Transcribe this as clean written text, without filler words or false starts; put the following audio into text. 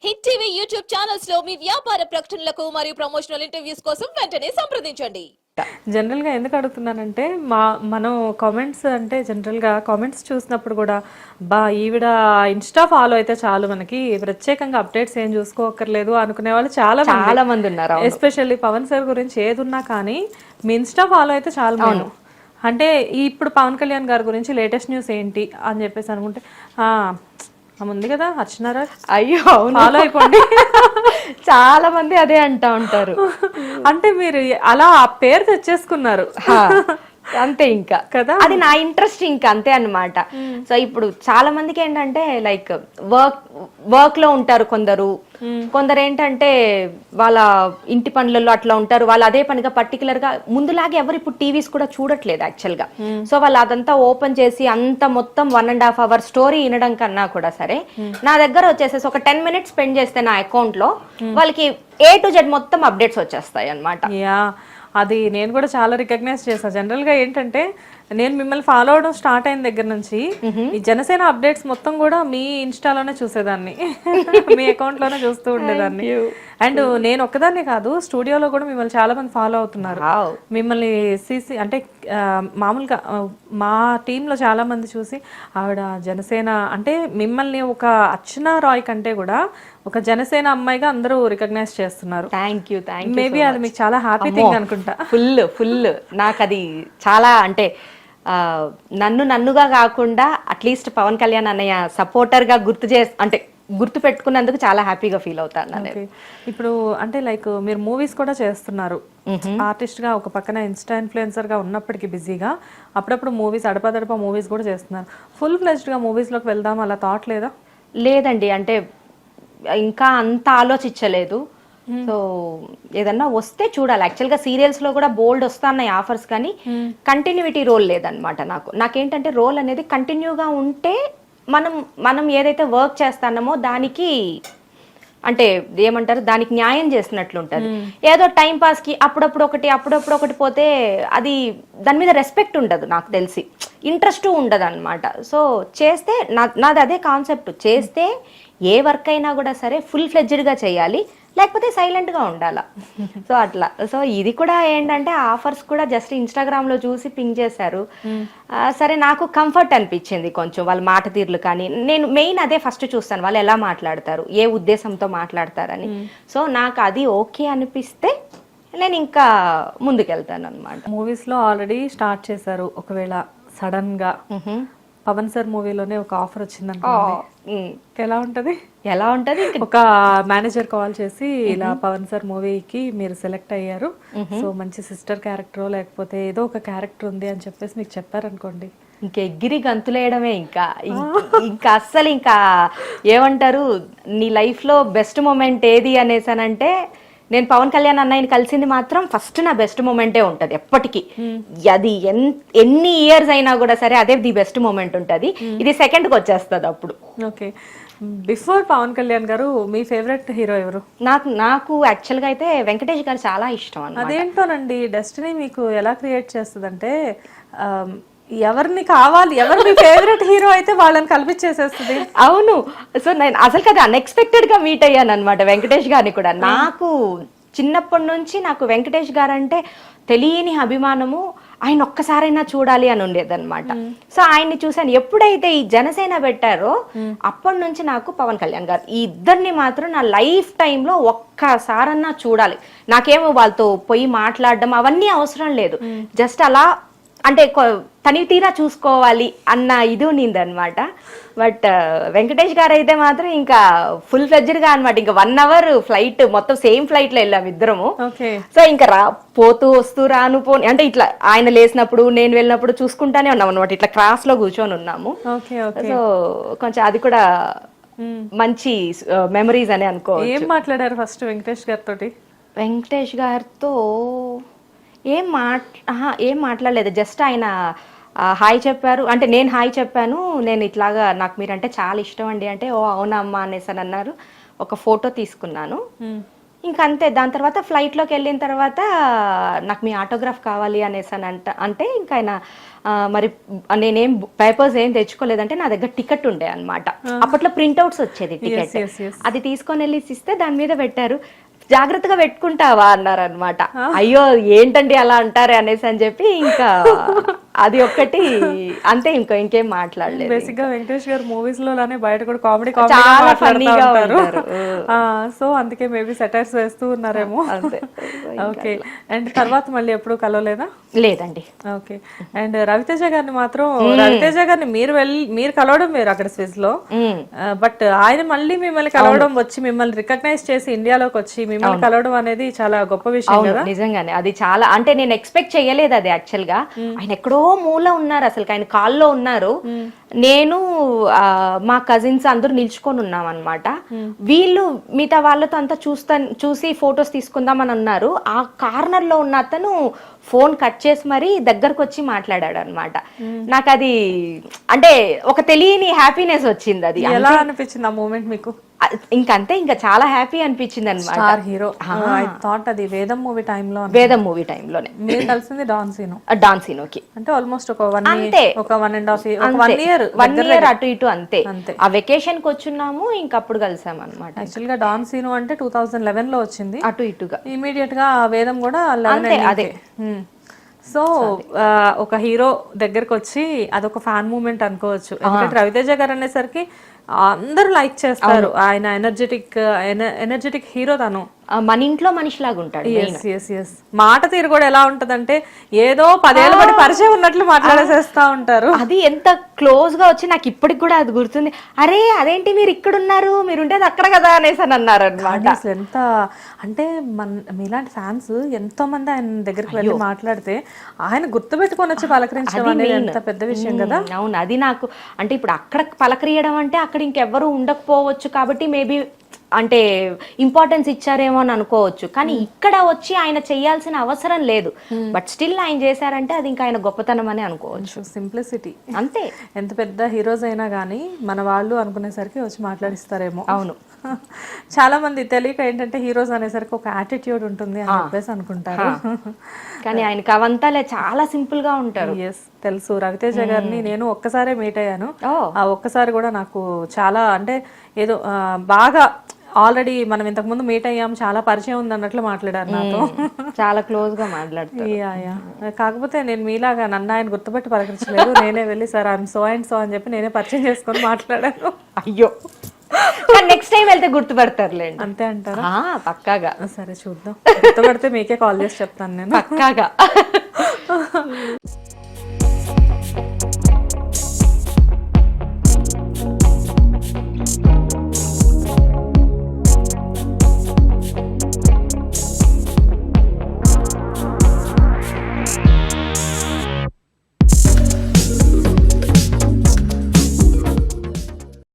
Hit TV YouTube channels లో మీ వ్యాపార ప్రకటనలకు మరియు ప్రమోషనల్ ఇంటర్వ్యూస్ కోసం వెంటనే సంప్రదించండి. జనరల్ గా ఎందుకు అడుగుతున్నానంటే మనం కామెంట్స్ అంటే జనరల్ గా కామెంట్స్ చూసినప్పుడు కూడా ఈవిడ ఇన్స్టా ఫాలో అయితే చాలు మనకి ప్రత్యేకంగా అప్డేట్స్ ఏం చూసుకోకర్లేదు అనుకునే వాళ్ళు చాలా మంది ఉన్నారు. ఎస్పెషల్లీ పవన్ సార్ గురించి ఏదున్నా కానీ మీ ఇన్స్టా ఫాలో అయితే చాలు. అంటే ఇప్పుడు పవన్ కళ్యాణ్ గారి గురించి లేటెస్ట్ న్యూస్ ఏంటి అని చెప్పేసి అనుకుంటే ఉంది కదా అర్చనారా, అయ్యో ఫాలో అయిపోండి. చాలా మంది అదే అంటా ఉంటారు. అంటే మీరు అలా ఆ పేరు తెచ్చేసుకున్నారు అంతే, ఇంకా కదా, అది నా ఇంట్రెస్ట్ ఇంకా అంతే అన్నమాట. సో ఇప్పుడు చాలా మందికి ఏంటంటే లైక్ వర్క్ లో ఉంటారు కొందరు ఏంటంటే వాళ్ళ ఇంటి పనులలో అట్లా ఉంటారు. వాళ్ళు అదే పనిగా పర్టికులర్ గా ముందులాగే ఎవరు ఇప్పుడు టీవీస్ కూడా చూడట్లేదు యాక్చువల్ గా. సో వాళ్ళు అదంతా ఓపెన్ చేసి అంత మొత్తం 1.5 hour స్టోరీ వినడం కన్నా కూడా సరే నా దగ్గర వచ్చేసేసి ఒక 10 minutes స్పెండ్ చేస్తే నా అకౌంట్ లో వాళ్ళకి A to Z మొత్తం అప్డేట్స్ వచ్చేస్తాయి అన్నమాట. అది నేను కూడా చాలా రికగ్నైజ్ చేస్తాను. జనరల్ గా ఏంటంటే నేను మిమ్మల్ని ఫాలో అవడం స్టార్ట్ అయిన దగ్గర నుంచి ఈ జనసేన అప్డేట్స్ మొత్తం కూడా మీ ఇన్స్టాలోనే చూసేదాన్ని, మీ అకౌంట్ లోనే చూస్తూ ఉండేదాన్ని. అండ్ నేను ఒక్కదాన్నే కాదు, స్టూడియోలో కూడా మిమ్మల్ని చాలా మంది ఫాలో అవుతున్నారు. మిమ్మల్ని అంటే మామూలుగా మా టీంలో చాలా మంది చూసి ఆవిడ జనసేన అంటే మిమ్మల్ని ఒక అర్చనా రాయ్ కంటే కూడా ఒక జనసేన అమ్మాయిగా అందరూ రికగ్నైజ్ చేస్తున్నారు. Thank you. మేబీ అది మీకు చాలా హ్యాపీ థింగ్ అనుకుంటా. ఫుల్ నాకు అది చాలా అంటే నన్నుగా కాకుండా అట్లీస్ట్ పవన్ కళ్యాణ్ అన్నయ్య సపోర్టర్ గా గుర్తు పెట్టుకున్నందుకు చాలా హ్యాపీగా ఫీల్ అవుతాను. ఇప్పుడు అంటే లైక్ మీరు మూవీస్ కూడా చేస్తున్నారు ఆర్టిస్ట్ గా, ఒక పక్కన ఇన్స్టా ఇన్ఫ్లుయెన్సర్ గా ఉన్నప్పటికీ బిజీగా అప్పుడప్పుడు మూవీస్ అడపదడప మూవీస్ కూడా చేస్తున్నారు. ఫుల్ ఫ్లెజ్డ్ గా మూవీస్ లోకి వెళ్దాం అలా థాట్ లేదా? లేదండి, అంటే ఇంకా అంత ఆలోచించలేదు. సో ఏదన్నా వస్తే చూడాలి. యాక్చువల్ గా సీరియల్స్ లో కూడా బోల్డ్ వస్తున్నాయి ఆఫర్స్, కానీ కంటిన్యూటీ రోల్ లేదనమాట. నాకేంటంటే రోల్ అనేది కంటిన్యూగా ఉంటే మనం ఏదైతే వర్క్ చేస్తున్నామో దానికి అంటే ఏమంటారు, దానికి న్యాయం చేసినట్లు ఉంటుంది. ఏదో టైం పాస్ కి అప్పుడప్పుడు ఒకటి పోతే అది దాని మీద రెస్పెక్ట్ ఉండదు, నాకు తెలిసి ఇంట్రెస్ట్ ఉండదు అనమాట. సో చేస్తే నాది అదే కాన్సెప్ట్, చేస్తే ఏ వర్క్ అయినా కూడా సరే ఫుల్ ఫ్లెడ్జ్డ్గా చేయాలి, లేకపోతే సైలెంట్గా ఉండాలా. సో అట్లా. సో ఇది కూడా ఏంటంటే ఆఫర్స్ కూడా జస్ట్ ఇన్స్టాగ్రామ్లో చూసి పింక్ చేశారు. సరే నాకు కంఫర్ట్ అనిపించింది కొంచెం వాళ్ళ మాట తీరులు, కానీ నేను మెయిన్ అదే ఫస్ట్ చూస్తాను, వాళ్ళు ఎలా మాట్లాడతారు, ఏ ఉద్దేశంతో మాట్లాడతారని. సో నాకు అది ఓకే అనిపిస్తే నేను ఇంకా ముందుకెళ్తాను అనమాట. మూవీస్లో ఆల్రెడీ స్టార్ట్ చేశారు, ఒకవేళ సడన్ గా పవన్ సార్ మూవీలోనే ఒక ఆఫర్ వచ్చిందనుకోండి, ఎలా ఉంటది? ఒక మేనేజర్ కాల్ చేసి ఇలా పవన్ సార్ మూవీకి మీరు సెలెక్ట్ అయ్యారు, సో మంచి సిస్టర్ క్యారెక్టర్ లేకపోతే ఏదో ఒక క్యారెక్టర్ ఉంది అని చెప్పేసి మీకు చెప్పారనుకోండి, ఇంకా ఎగిరి గంతులేయడమే. ఇంకా అస్సలు ఇంకా ఏమంటారు, నీ లైఫ్ లో బెస్ట్ మూమెంట్ ఏది అనేసానంటే నేను పవన్ కళ్యాణ్ అన్నయ్యని కలిసింది మాత్రం ఫస్ట్ నా బెస్ట్ మూమెంటే ఉంటుంది ఎప్పటికీ. అది ఎన్ని ఇయర్స్ అయినా కూడా సరే అదే ది బెస్ట్ మూమెంట్ ఉంటుంది. ఇది సెకండ్కి వచ్చేస్తుంది అప్పుడు. ఓకే, బిఫోర్ పవన్ కళ్యాణ్ గారు మీ ఫేవరెట్ హీరో ఎవరు? నాకు యాక్చువల్ గా అయితే వెంకటేష్ గారు చాలా ఇష్టం అన్నమాట. అదేంటోనండి, డెస్టినీ మీకు ఎలా క్రియేట్ చేస్తుందంటే ఎవరిని కావాలి, ఎవరు మీ ఫేవరెట్ హీరో అయితే వాళ్ళని కల్పించేసేస్తుంది. అవును. సో నేను అసలు కదా అన్ఎక్స్పెక్టెడ్ గా మీట్ అయ్యాను అనమాట వెంకటేష్ గారిని కూడా. నాకు చిన్నప్పటి నుంచి నాకు వెంకటేష్ గారు అంటే తెలియని అభిమానము, ఆయన ఒక్కసారైనా చూడాలి అని ఉండేదన్నమాట. సో ఆయన్ని చూసాను. ఎప్పుడైతే ఈ జనసేన పెట్టారో అప్పటి నుంచి నాకు పవన్ కళ్యాణ్ గారు ఈ ఇద్దరిని మాత్రం నా లైఫ్ టైంలో ఒక్కసారన్నా చూడాలి. నాకేమో వాళ్ళతో పోయి మాట్లాడడం అవన్నీ అవసరం లేదు, జస్ట్ అలా అంటే తనివి తీరా చూసుకోవాలి అన్న ఇది ఉన్నిందనమాట. బట్ వెంకటేష్ గారు అయితే మాత్రం ఇంకా ఫుల్ ఫ్లెడ్జ్డ్గా అనమాట. ఇంకా 1 hour ఫ్లైట్, మొత్తం సేమ్ ఫ్లైట్ లో వెళ్ళాము ఇద్దరము. సో ఇంకా పోతూ వస్తూ రాను పోని అంటే ఇట్లా ఆయన లేసినప్పుడు నేను వెళ్ళినప్పుడు చూసుకుంటానే ఉన్నాం అనమాట, ఇట్లా క్రాస్ లో కూర్చొని ఉన్నాము. సో కొంచెం అది కూడా మంచి మెమరీస్ అని అనుకో. ఏం మాట్లాడారు ఫస్ట్ వెంకటేష్ గారితో? వెంకటేష్ గారితో ఏం మాట్లాడలేదు, జస్ట్ ఆయన హాయ్ చెప్పారు. అంటే నేను హాయ్ చెప్పాను, నేను ఇట్లాగా నాకు మీరంటే చాలా ఇష్టం అండి అంటే, ఓ అవునా అమ్మా అనేసి అని అన్నారు. ఒక ఫోటో తీసుకున్నాను. ఇంకంతే. దాని తర్వాత ఫ్లైట్లోకి వెళ్ళిన తర్వాత నాకు మీ ఆటోగ్రాఫ్ కావాలి అనేసి అని అంటే ఇంకా ఆయన మరి నేనేం పేపర్స్ ఏం తెచ్చుకోలేదంటే నా దగ్గర టికెట్ ఉండే అనమాట. అప్పట్లో ప్రింట్అవుట్స్ వచ్చేది టికెట్, అది తీసుకొని వెళ్ళి ఇస్తే దాని మీద పెట్టారు, జాగ్రత్తగా పెట్టుకుంటావా అన్నారు అనమాట. అయ్యో ఏంటండి అలా అంటారే అనేసి అని చెప్పి ఇంకా అది ఒక్కటి అంతే, ఇంకేం మాట్లాడలేదు. బేసిక్ గా వెంకటేష్ గారు మూవీస్ లోనే బయట కూడా కామెడీ చాలా ఫన్నీగా ఉంటారు. సో అందుకే మేబీ సెటైర్స్ వేస్తూ ఉన్నారేమో. ఓకే. అండ్ తర్వాత మళ్ళీ ఎప్పుడు కలవలేదా? లేదండి. ఓకే. అండ్ రవితేజ గారిని మాత్రం, రవితేజ గారిని మీరు కలవడం వేరు అక్కడ స్విస్ లో, బట్ ఆయన మళ్ళీ మిమ్మల్ని కలవడం, వచ్చి మిమ్మల్ని రికగ్నైజ్ చేసి ఇండియాలోకి వచ్చి మిమ్మల్ని కలవడం అనేది చాలా గొప్ప విషయం కదా. నిజంగానే అది చాలా, అంటే నేను ఎక్స్పెక్ట్ చేయలేదు అది. యాక్చువల్ గా ఆయన ఎక్కడో మూల ఉన్నారు, అసలు ఆయన కాల్లో ఉన్నారు, నేను మా కజిన్స్ అందరూ నిల్చుకొని ఉన్నాం అనమాట. వీళ్ళు మిగతా వాళ్ళతో అంతా చూసి ఫొటోస్ తీసుకుందాం అని అన్నారు. ఆ కార్నర్ లో ఉన్న అతను ఫోన్ కట్ చేసి మరీ దగ్గరకు వచ్చి మాట్లాడాడు అనమాట. నాకు అది అంటే ఒక తెలియని హ్యాపీనెస్ వచ్చింది. అది ఎలా అనిపించింది ఆ మూమెంట్ మీకు? ఇంకంతే, ఇంకా చాలా హ్యాపీ అనిపించింది అనమాట. Star hero. ఐ థాట్ అది వేదం మూవీ టైంలో. వేదం మూవీ టైంలోనే మీరు కలిసింది డాన్సీనోకి, అంటే ఆల్మోస్ట్ ఒక 1.5 ఇయర్ అటు ఇటు అంతే. ఆ వెకేషన్ కి వచ్చున్నాము, ఇంకప్పుడు కలిసాం అనమాట. యాక్చువల్ గా డాన్సీనో అంటే 2011 లో వచ్చింది, అటు ఇటుగా. ఇమీడియట్ గా వేదం కూడా అదే. సో ఒక హీరో దగ్గరకు వచ్చి అదొక ఫ్యాన్ మూమెంట్ అనుకోవచ్చు. ఎందుకంటే రవితేజ గారు అనేసరికి అందరూ లైక్ చేస్తారు. ఆయన ఎనర్జెటిక్ హీరో తను. మన ఇంట్లో మనిషిలాగా ఉంటాడు. మాట తీరు కూడా ఎలా ఉంటదంటే ఏదో 10 ఏళ్ళ బట్టి పరిచయం ఉన్నట్లు మాట్లాడేసేస్తా ఉంటారు. అది ఎంత క్లోజ్ గా వచ్చి నాకు ఇప్పటికి కూడా అది గుర్తుంది. అరే అదేంటి మీరు ఇక్కడ ఉన్నారు, మీరు ఉండేది అక్కడ కదా అనేసి అని అన్నారు అనమాట. అసలు ఎంత అంటే మీలాంటి ఫ్యాన్స్ ఎంతో మంది ఆయన దగ్గరికి వెళ్ళి మాట్లాడితే ఆయన గుర్తుపెట్టుకొని వచ్చి పలకరించడం అనేది ఎంత పెద్ద విషయం కదా. అవును, అది నాకు అంటే ఇప్పుడు అక్కడ పలకరియడం అంటే అక్కడ ఇంకెవ్వరు ఉండకపోవచ్చు కాబట్టి మేబీ అంటే ఇంపార్టెన్స్ ఇచ్చారేమో అని అనుకోవచ్చు, కానీ ఇక్కడ వచ్చి ఆయన చేయాల్సిన అవసరం లేదు. బట్ స్టిల్ ఆయన చేశారంటే అది ఇంకా ఆయన గొప్పతనం అని అనుకోవచ్చు. సింప్లిసిటీ అంతే. ఎంత పెద్ద హీరోస్ అయినా కానీ మన వాళ్ళు అనుకునేసరికి వచ్చి మాట్లాడిస్తారేమో. అవును. చాలా మంది తెలియక ఏంటంటే హీరోస్ అనేసరికి ఒక యాటిట్యూడ్ ఉంటుంది అని చెప్పేసి అనుకుంటారు, కానీ ఆయనకి అవంతా చాలా సింపుల్ గా ఉంటారు. తెలుసు. రవితేజ గారిని నేను ఒక్కసారే మీట్ అయ్యాను. ఆ ఒక్కసారి కూడా నాకు చాలా అంటే ఏదో బాగా ఆల్రెడీ మనం ఇంతకు ముందు మీట్ అయ్యాం, చాలా పరిచయం ఉంది అన్నట్లు మాట్లాడారు నాతో. చాలా క్లోజ్ గా మాట్లాడుతారు. కాకపోతే నేను మీలాగా నన్ను ఆయన గుర్తుపెట్టి పలకరించలేదు. నేనే వెళ్ళి sir I'm so and so అని చెప్పి నేనే పరిచయం చేసుకొని మాట్లాడాను. అయ్యో, నెక్స్ట్ టైం వెళ్తే గుర్తుపడతారులేండి. అంతే అంటారా? పక్కాగా. సరే చూద్దాం, గుర్తుపడితే మీకే కాల్ చేసి చెప్తాను నేను. పక్కాగా.